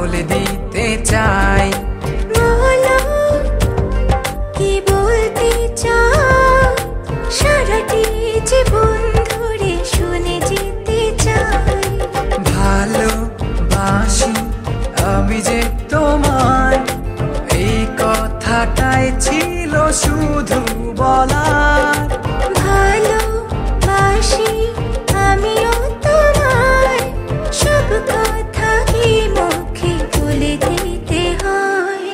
বলে দিতে চাই। বলো কি বলতে চাও, সারাটি জীবন ধরে শুনে যেতে চাই। ভালোবাসি আমি যে তোমায়, এই কথাটাই ছিল শুধু বলার। ভালোবাসি আমিও তোমায়, সব কথা কি মুখে বলে দিতে হয়?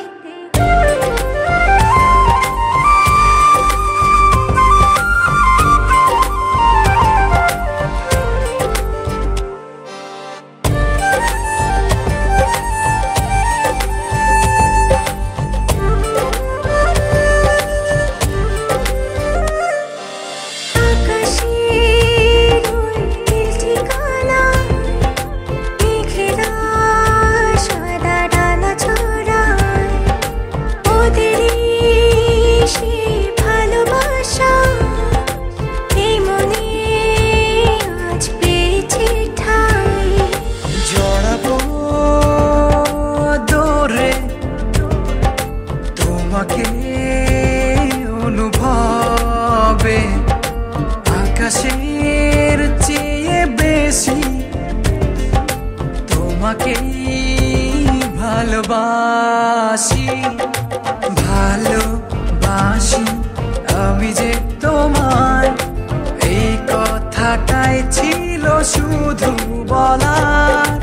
অনুভবে আকাশের চেয়ে বেশি তোমাকেই ভালোবাসি। ভালোবাসি আমি যে তোমায়, এই কথাটাই ছিল শুধু বলার।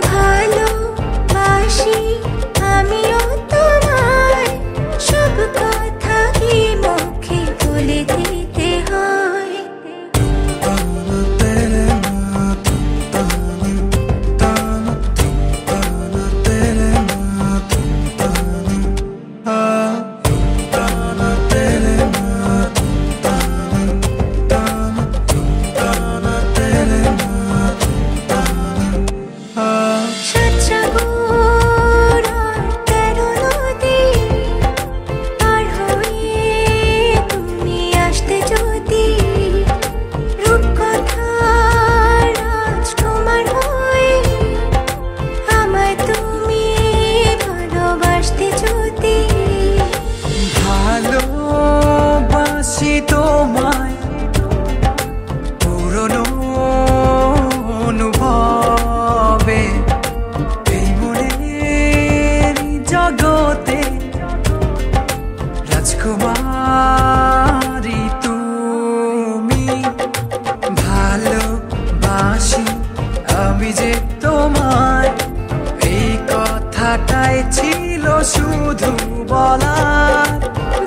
ভালোবাসি আমিও তোমায়, সব কথা কি মুখে বলে দিতে হয়? ভালোবাসি তোমায় পুরনো অনুভবে, এই মনের জগতে রাজকুমারী তুমি। ভালোবাসি আমি যে তোমায়, এই কথাটাই ছিল শুধু বলার।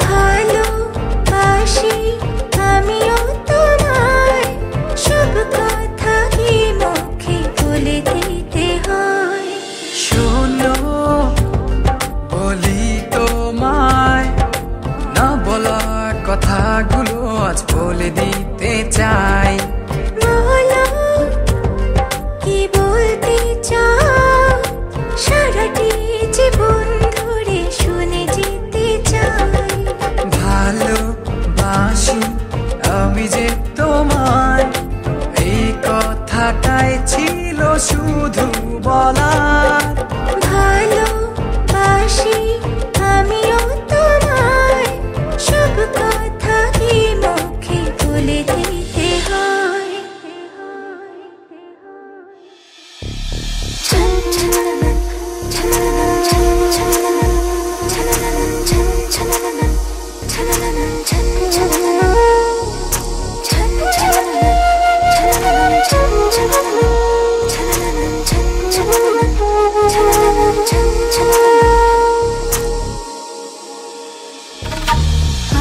ভালোবাসি আমিও তোমায়, সব কথা কি মুখে বলে দিতে হয়? শোনো বলি তোমায়, না বলা কথাগুলো আজ বলে দিতে চাই। বলো কি বলতে চাও, সারাটি জীবন ধরে শুনে যেতে চাই। ভালোবাসি আমি যে তোমায়, এই কথাটাই ছিল শুধু বলার। ভালোবাসি আমিও তোমায়, সব কথা কি মুখে বলে দিতে হয়?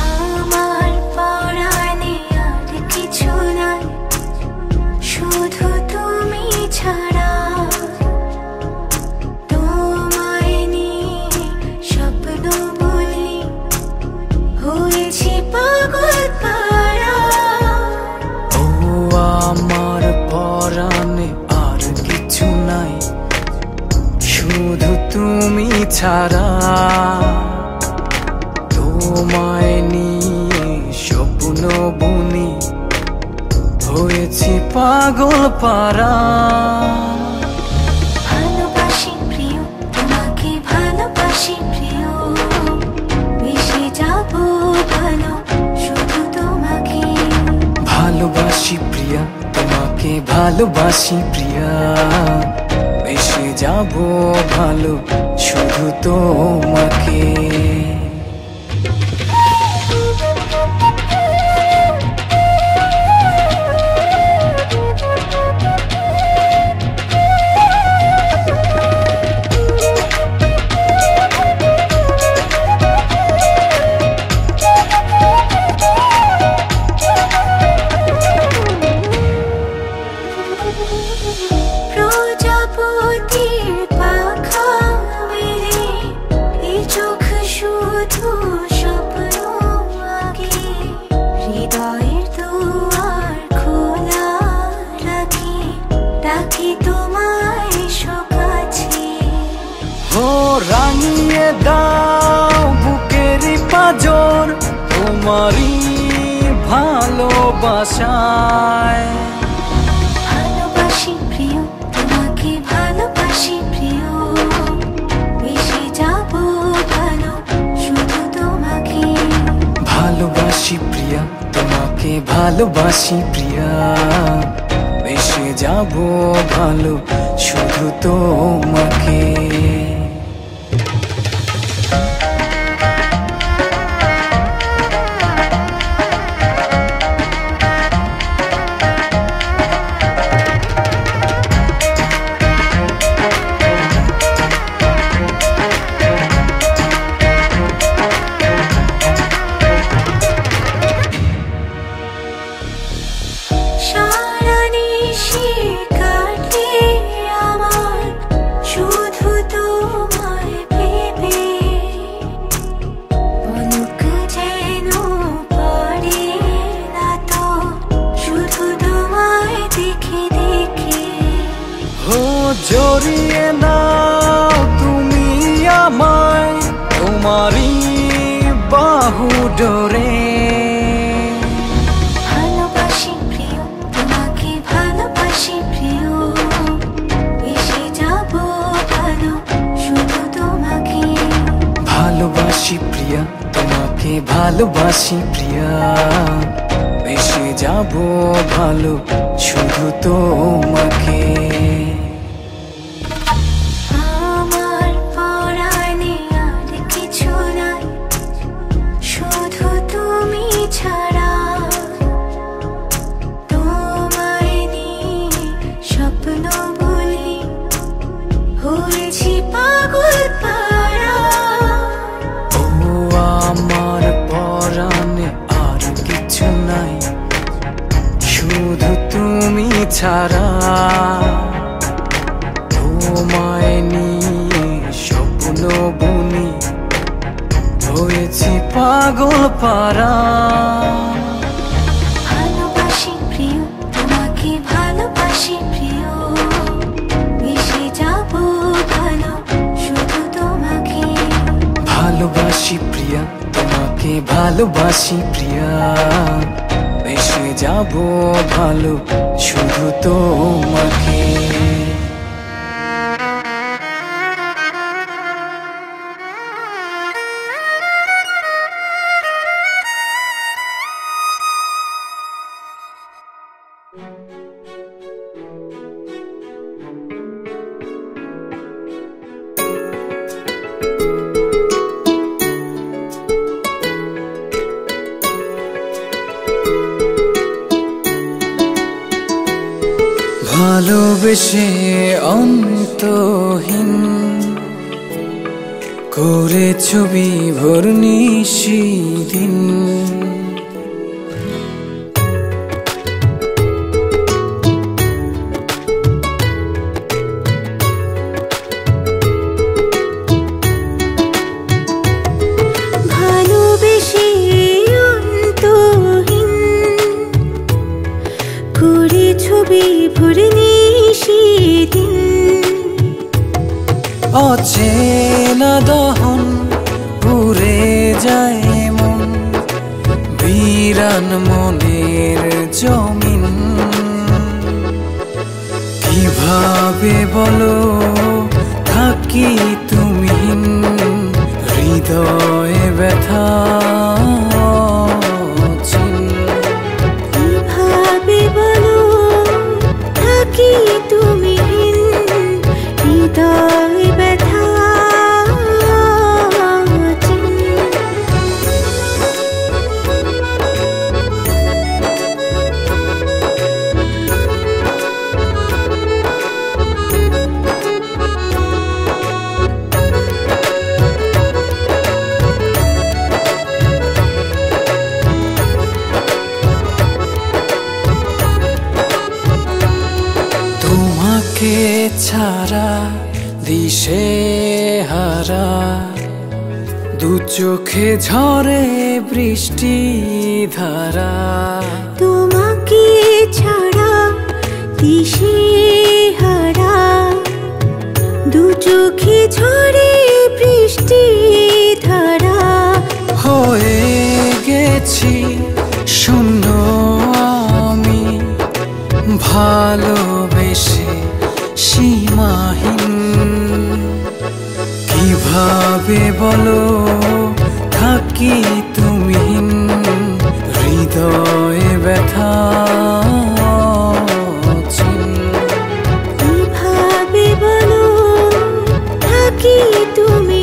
আমার পরাণে আর কিছু নাই, শুধু তুমি ছাড়া। তোমায় নিয়ে স্বপ্ন বলি হয়েছি পাগল পারা। ও আমার পরাণে আর কিছু নাই, শুধু তুমি ছাড়া। তোমায় নিয়ে স্বপ্ন বুনি হয়েছি পাগল পারা। ভালোবাসি প্রিয় ভালোবাসি প্রিয়, মিশে যাব ভালো শুধু তোমাকে। ভালোবাসি প্রিয়া তোমাকে, ভালোবাসি প্রিয়া, মিশে যাব ভালো শুধু তোমাকে। প্রজাপতির পাখা মেলে এই চোখ শুধু স্বপ্ন আগে, হৃদয়ের দুয়ার খোলা রাখি, ডাকি তোমায় কাছে। ও রাঙিয়ে দাও বুকেরই পাঁজর তোমারই ভালোবাসায়। ভালোবাসি প্রিয় তোমাকে, ভালোবাসি প্রিয়, মিশে যাব ভালো শুধু তোমাকে। ভালোবাসি প্রিয়া তোমাকে, ভালোবাসি প্রিয়া, মিশে যাব ভালো শুধু তোমাকে। সারা নিশি কাটে আমার শুধু তোমায় ভেবে, পলক যেন পড়ে না তো শুধু তোমায় দেখে দেখে। ও জড়িয়ে নাও তুমি আমায় তোমারই বাহু ডোরে। ভালোবাসি প্রিয় তোমাকে, ভালোবাসি প্রিয়, মিশে যাব ভালো শুধু তোমাকে। ভালোবাসি প্রিয়া তোমাকে, ভালোবাসি প্রিয়া, মিশে যাব ভালো শুধু তোমাকে। আমার পরাণে আর কিছু নাই শুধু তুমি ছাড়া, তোমায় নিয়ে স্বপ্ন বলি হয়েছি পাগল পারা। ও আমার পরাণে আর কিছু নাই শুধু তুমি ছাড়া, তোমায় নিয়ে স্বপ্ন বুনি হয়েছি পাগল পারা। ভালোবাসি প্রিয় তোমাকে, ভালোবাসি প্রিয়, মিশে যাব ভালো শুধু তোমাকে। ভালোবাসি প্রিয়া তোমাকে, ভালোবাসি প্রিয়া, মিশে যাব ভালো শুধু তোমাকে। ভালোবেসে অন্তহীন করে ছবি ভোর নিশিদিন, ভালোবেসে অন্তহীন করে ছবি ভরে নিশিদিন, অচেনা দহন পুরে যায় মন, বিরান মনের জমিন। কিভাবে বলো থাকি তুমিহীন, হৃদয়ে ব্যথা কিভাবে বলো থাকি তুমি হৃদয়ে ব্যথা তোমাকে ছাড়া দিশে হারা দু চোখে ঝরে বৃষ্টি ধারা তোমাকে ছাড়া দিশে হারা দু চোখে ঝরে বৃষ্টি ধারা হয়ে গেছি শূন্য আমি ভালোবেসে সীমাহীন কিভাবে বলো থাকি তুমি হৃদয়ে ব্যথা কিভাবে বলো থাকি তুমি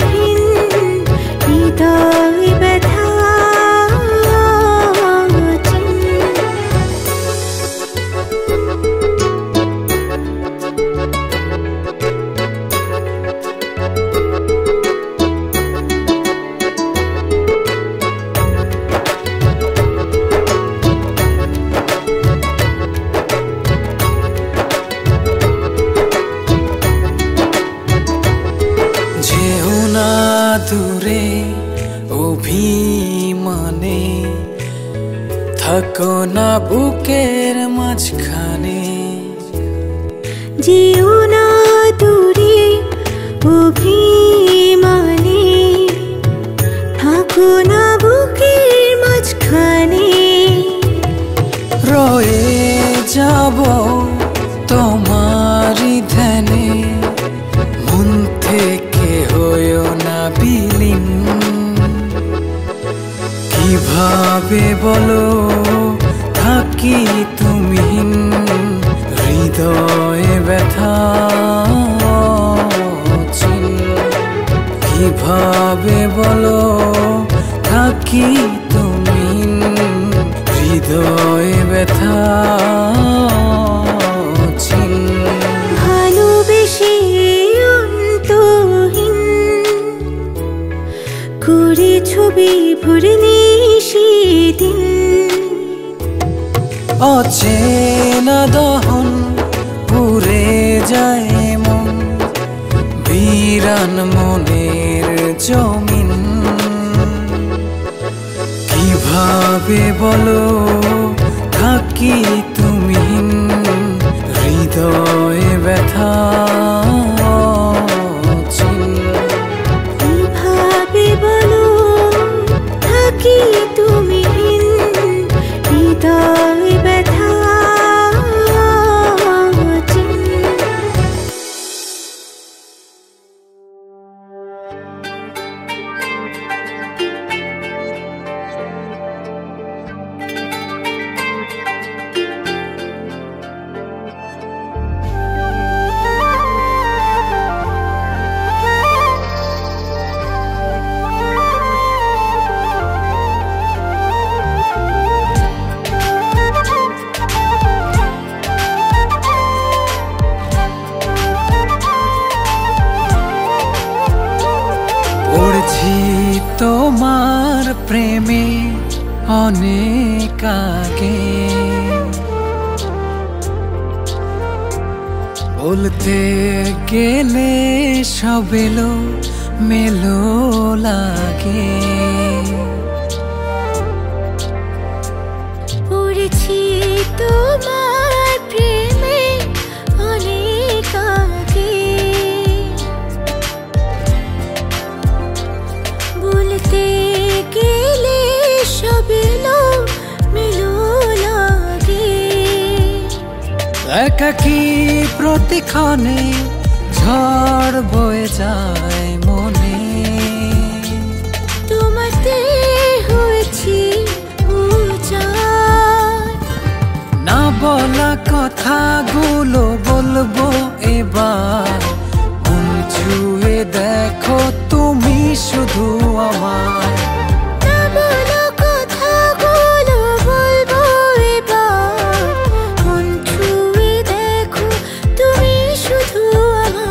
হৃদয়ে ব্যথা যেও না দূরে অভিমানে থাকো না বুকের মাঝখানে যেও না দূরে অভিমানে থাকো না বুকের মাঝখানে রয়ে যাব তোমারই ধ্যানে মন থেকে হয়েও না বিলীন কিভাবে বলো থাকি তুমি হৃদয়ে ব্যথা কিভাবে বলো থাকি তুমি হৃদয়ে ব্যথা ভালোবেসে অন্তহীন করে ছবি ভরনি সেদিন অচেনা দহন পুড়ে যায় মন বিরান মনের জমিন কিভাবে বলো থাকি তুমি হৃদয়ে ব্যথা কিভাবে বলো থাকি তুমি হৃদয়ে ব্যথা পড়ছি তোমার প্রেমে অনেক আগে বলতে গেলে সব এলো মেলো লাগে পড়েছি তোমার প্রেমে অনেক আগে বলতে গেলে সব এলো মেলো লাগে একাকী প্রতিক্ষণে ঝড় বয়ে যায় মনে বেশি উজাড়। না বলা কথাগুলো বলবো এবার, মন ছুঁয়ে দেখো তুমি শুধু আমার। না বলা কথাগুলো বলবো এবার, মন ছুঁয়ে দেখো তুমি শুধু আমার।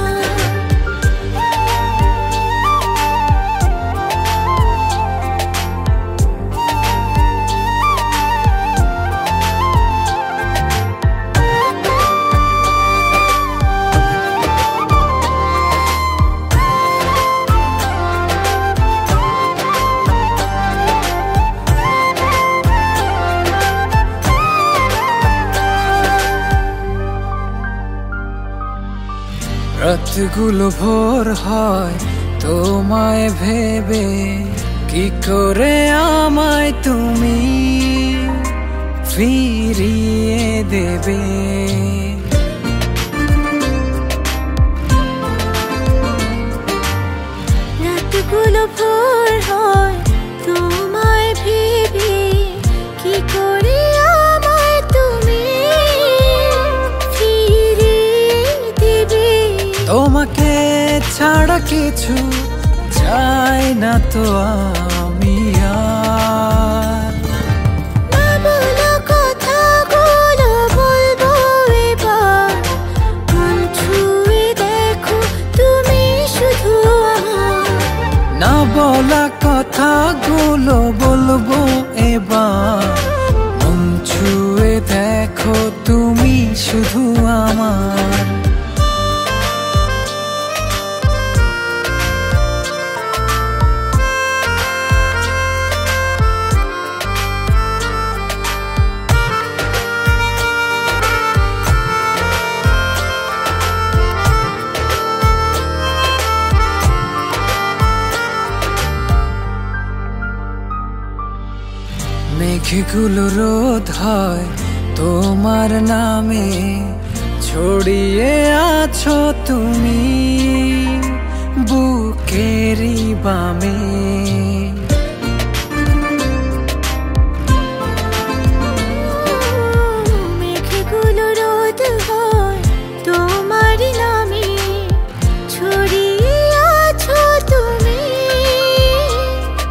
রাতগুলো ভোর হয় তোমায় ভেবে, কি করে আমায় তুমি ফিরিয়ে দেবে। রাতগুলো ভোর হয় তোমায় ভেবে, কি করে আমায় তুমি ফিরিয়ে দেবে। তোমাকে ছাড়া কিছু চাই না তো আমি আর। না বলা কথাগুলো বলবো এবার, মন ছুঁয়ে দেখো তুমি শুধু আমার। না বলা কথাগুলো বলবো এবার, মন ছুঁয়ে দেখো তুমি শুধু আমার। মেঘগুলো রোদ হয় তোমার নামে, ছড়িয়ে আছো তুমি বুকেরই বামে। মেঘগুলো রোদ হয় তোমার নামে, ছড়িয়ে আছো তুমি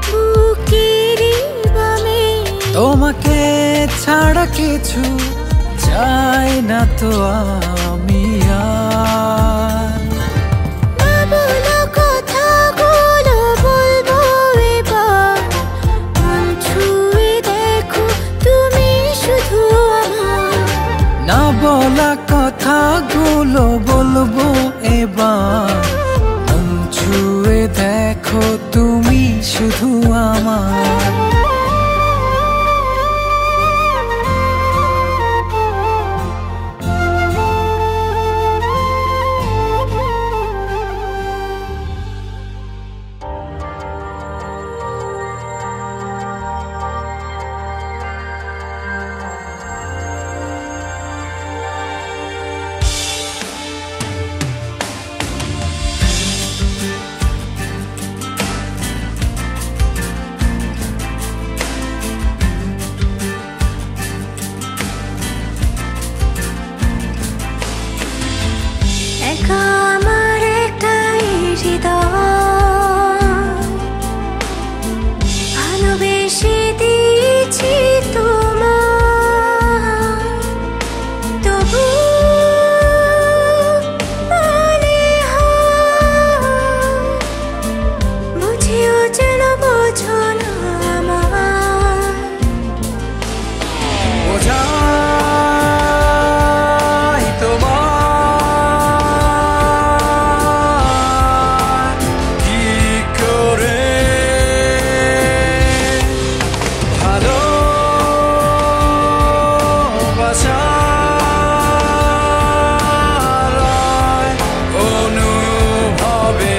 বুকেরই বামে। তোমাকে ছাড়া কিছু চাই না তো আমি আর। না বলা কথাগুলো বলবো এবার, মন ছুঁয়ে দেখো তুমি শুধু আমার। না বলা কথাগুলো বলবো এবার, মন ছুঁয়ে দেখো তুমি শুধু আমার। একা আমার একটাই হৃদয়, ভালোবেসে দিয়েছি তোমায়, তবু মনে হয় বুঝিও যেন বোঝো না আমায়। বোঝাই তোমার কি করে ভালোবাসার অনুভবে।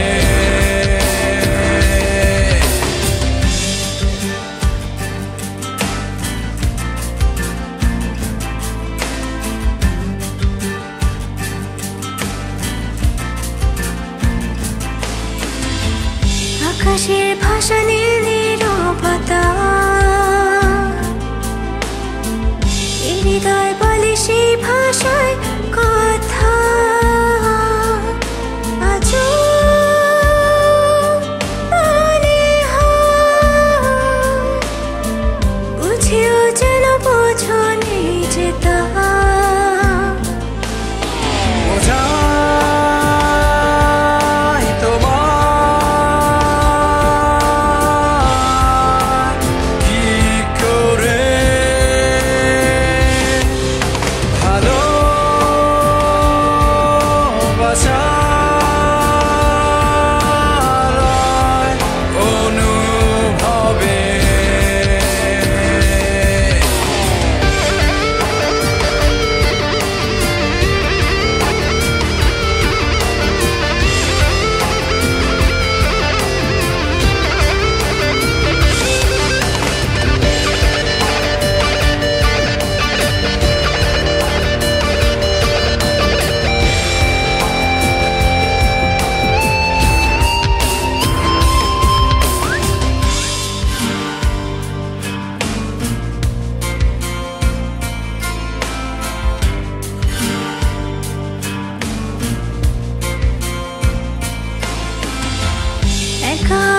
আকাশের ভাষা নীল নীরবতা, ভালোবাসার অনুভবে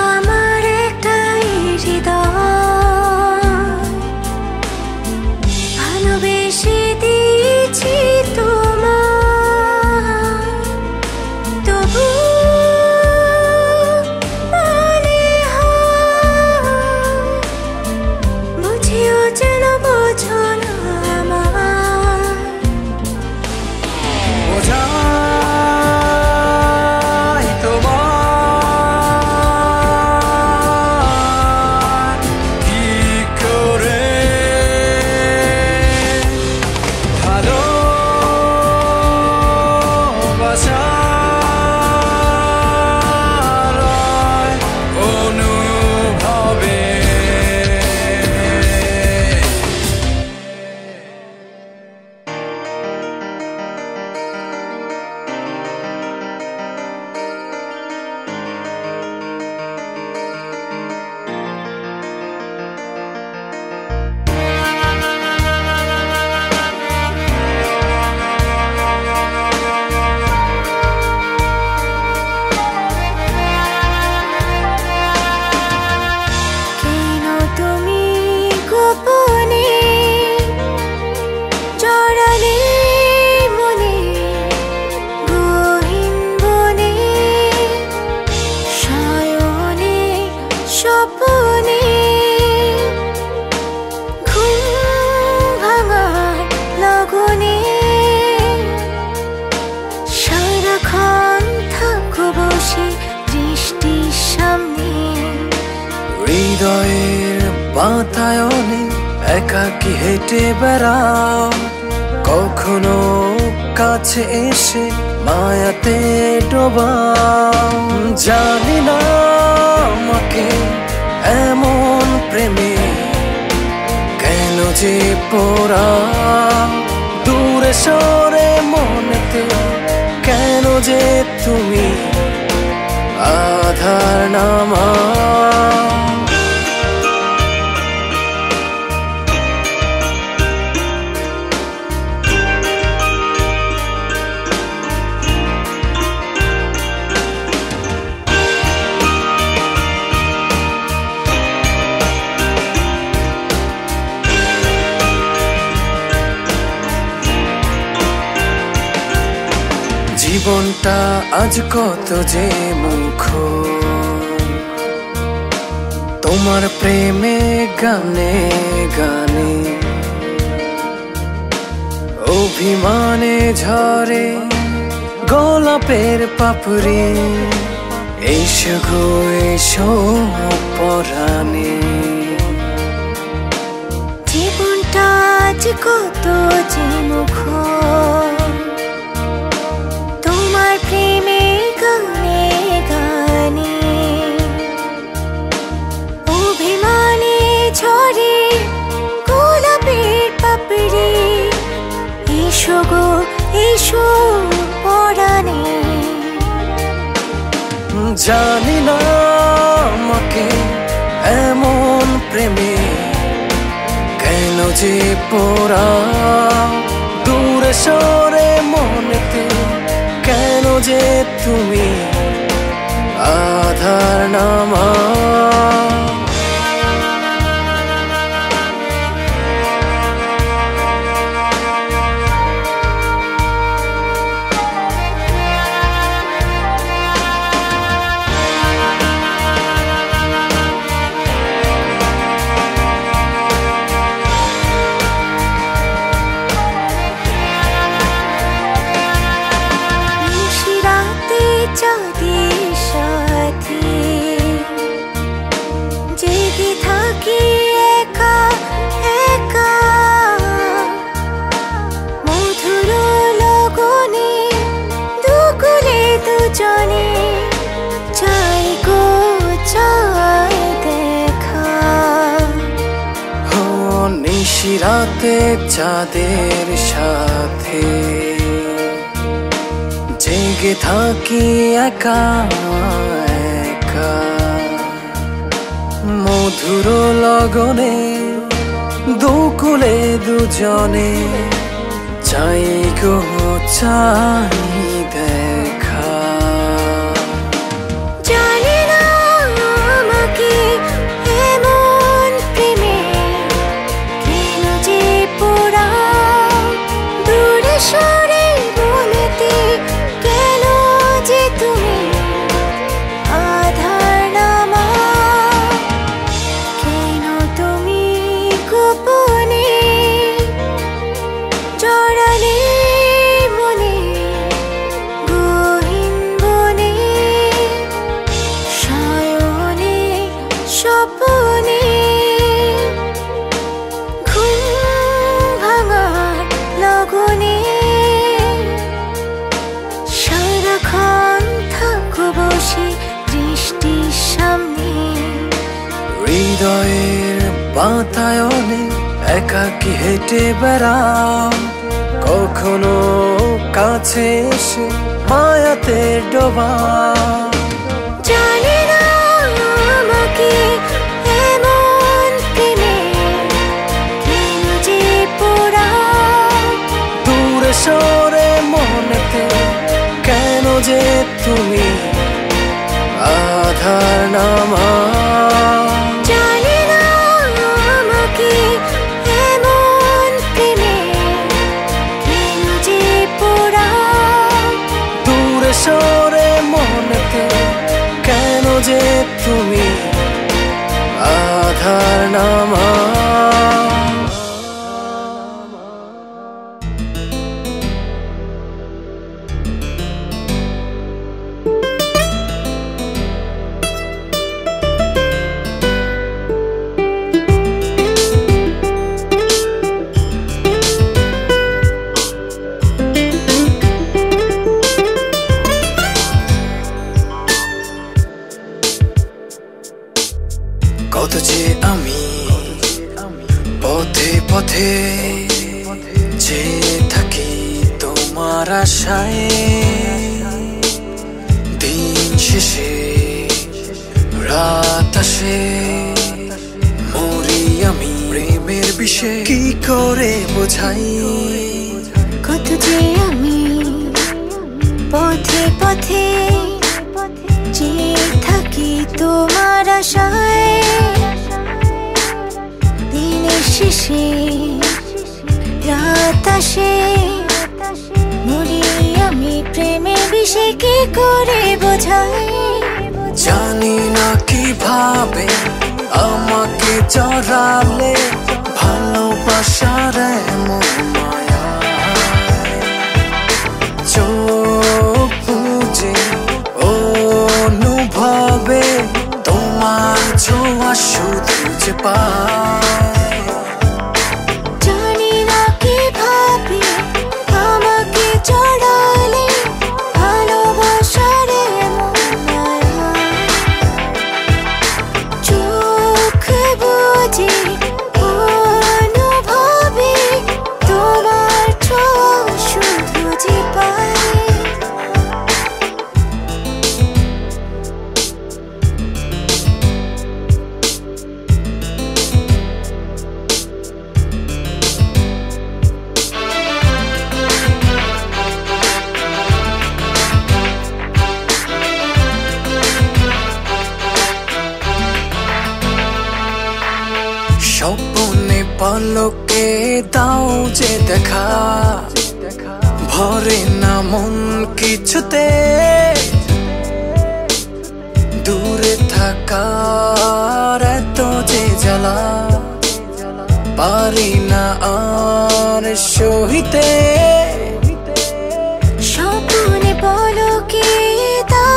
আমার একটাই হৃদয়, ভালোবেসে দিয়েছি তোমার, তবু মনে হয় বুঝিও যেন বোঝো না আমার। বোঝাই তোমার কি করে ভালোবাসার অনুভবে কেন তুমি গোপনে জড়ালে মনে গহীন বনে, শয়নে স্বপনে ঘুম ভাঙার লগনে সারাক্ষণ থাকো বসে দৃষ্টির সামনে। হৃদয়ের বাতায়নে একাকী হেঁটে বেড়াও, কখনো কাছে এসে মায়াতে ডোবাও। জানি না আমাকে এমন প্রেমে কেন যে পোড়া, দূরে সরে মনেতে কেন যে তুমি আধার নামা। জীবনটা আজ কত যে মুখর, তোমার প্রেমে গানে গানে অভিমানে ঝরে গোলাপের পাপড়ি। এসো গো এসো পরাণে, জীবনটা আজ কত যে মুখর, তোমার প্রেমে গানে গানে অভিমানে ঝরে গোলাপের পাপড়ি। এসো গো এসো পরাণে, জানি না আমাকে এমন প্রেমে কেন যে পোড়া, দূরে সরে মনেতে কেন যে তুমি আধার নামা। চাঁদের সাথে জেগে থাকি একা একা মধুর লগনে দুকুলে দুজনে চাই গো চাই দেখা নিশিরাতে চাঁদের সাথে জেগে থাকি একা একা মধুর লগনে দুকুলে দুজনে চাই গো চাই দেখা জানি না আমাকে এমন প্রেমে কেন যে পোড়াও দূরে সরে বলেতে কেন যে তুমি আধার নামা কেন তুমি গোপনে জড়ালে মনে গহীন বনে সায়নে স্বপনে ঘুম ভাঙার লগনে সারাক্ষণ থাকো বসে দৃষ্টির সামনে হৃদয়ের বাতায়নে একাকী হেঁটে বেড়াও কখনো কাছে এসে মায়াতে ডোবা জানি না আমাকে এমন প্রেমে কেন যে পোড়াও দূরে সরে মনেতে কেন যে তুমি আধার নামা জানি না আমাকে এমন প্রেমে কেন যে পোড়াও দূরে সরে মনেতে কেন যে তুমি আধার নামা কত যে আমি পথে পথে যে থাকি তোমার আশায় দিন শেষে রাত আসে মরি আমি প্রেমের বিষে কি করে বোঝাই কত যে আমি পথে পথে যে থাকি তোমার আশায় দিনের শেষে রাত আসে মরি আমি প্রেমের বিষে কি করে বোঝাই জানি না কিভাবে আমাকে জড়ালে ভালোবাসার এমন মায়া চোখ বুঝে অনুভবে তোমার ছোঁয়া শুধু যে পায় জানি না কিভাবে আমাকে জড়ালে ভালোবাসার এমন মায়া চোখ বুঝে অনুভবে তোমার ছোঁয়া শুধু যে পায় স্বপ্নে পলকে দাও যে দেখা ভরে না মন কিছুতে দূরে থাকার এত যে জ্বালা পারি না আর সহিতে স্বপ্নে পলকে দাও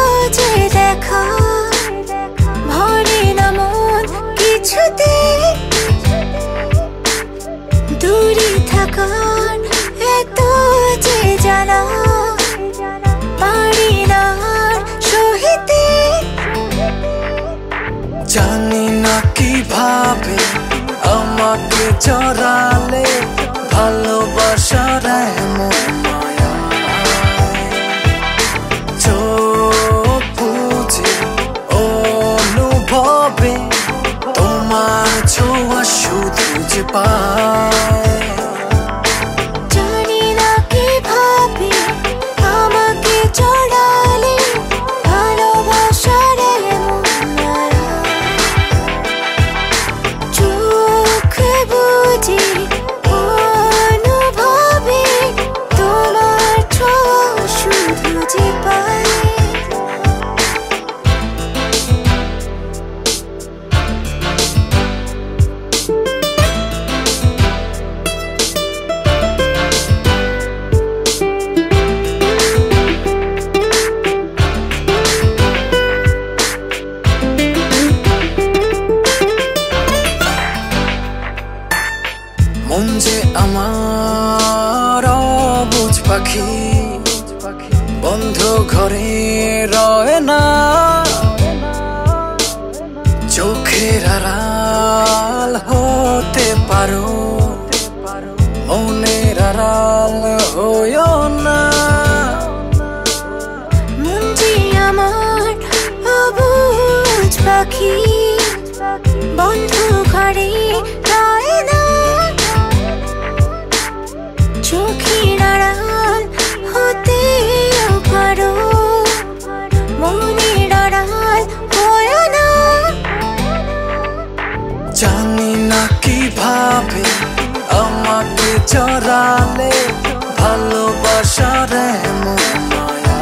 জড়ালে ভালোবাসার এমন মায়া চোখ বুঝে অনুভবে তোমার ছোঁয়া শুধু যে পায় মন যে আমার অবুঝ পাখি বন্ধ ঘরে রয় না চোখের আড়াল হতে পারো মনের আড়াল হইও না মন যে আমার অবুঝ পাখি বন্ধ ঘরে রয় না চোখের আড়াল হতে পারো মনের আড়াল হয়ো না জানি না কিভাবে আমাকে জড়ালে ভালোবাসার এমন মায়া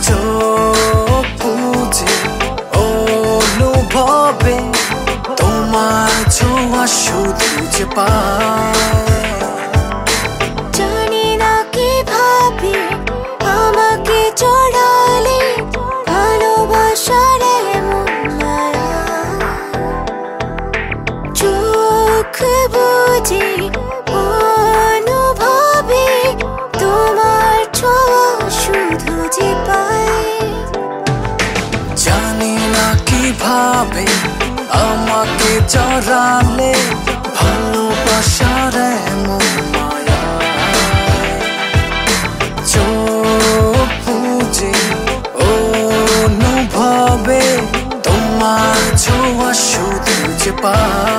চোখ বুঝে অনুভবে তোমার ছোঁয়া শুধু যে পায় জানি না কিভাবে আমাকে জড়ালে ভালোবাসার এমন মায়া চোখ বুঝে অনুভবে তোমার ছোঁয়া শুধু যে পায় জানি না কিভাবে আমাকে জড়ালে ভালোবাসার এমন মায়া চোখ বুঝে অনুভবে তোমার ছোঁয়া শুধু যে পায়।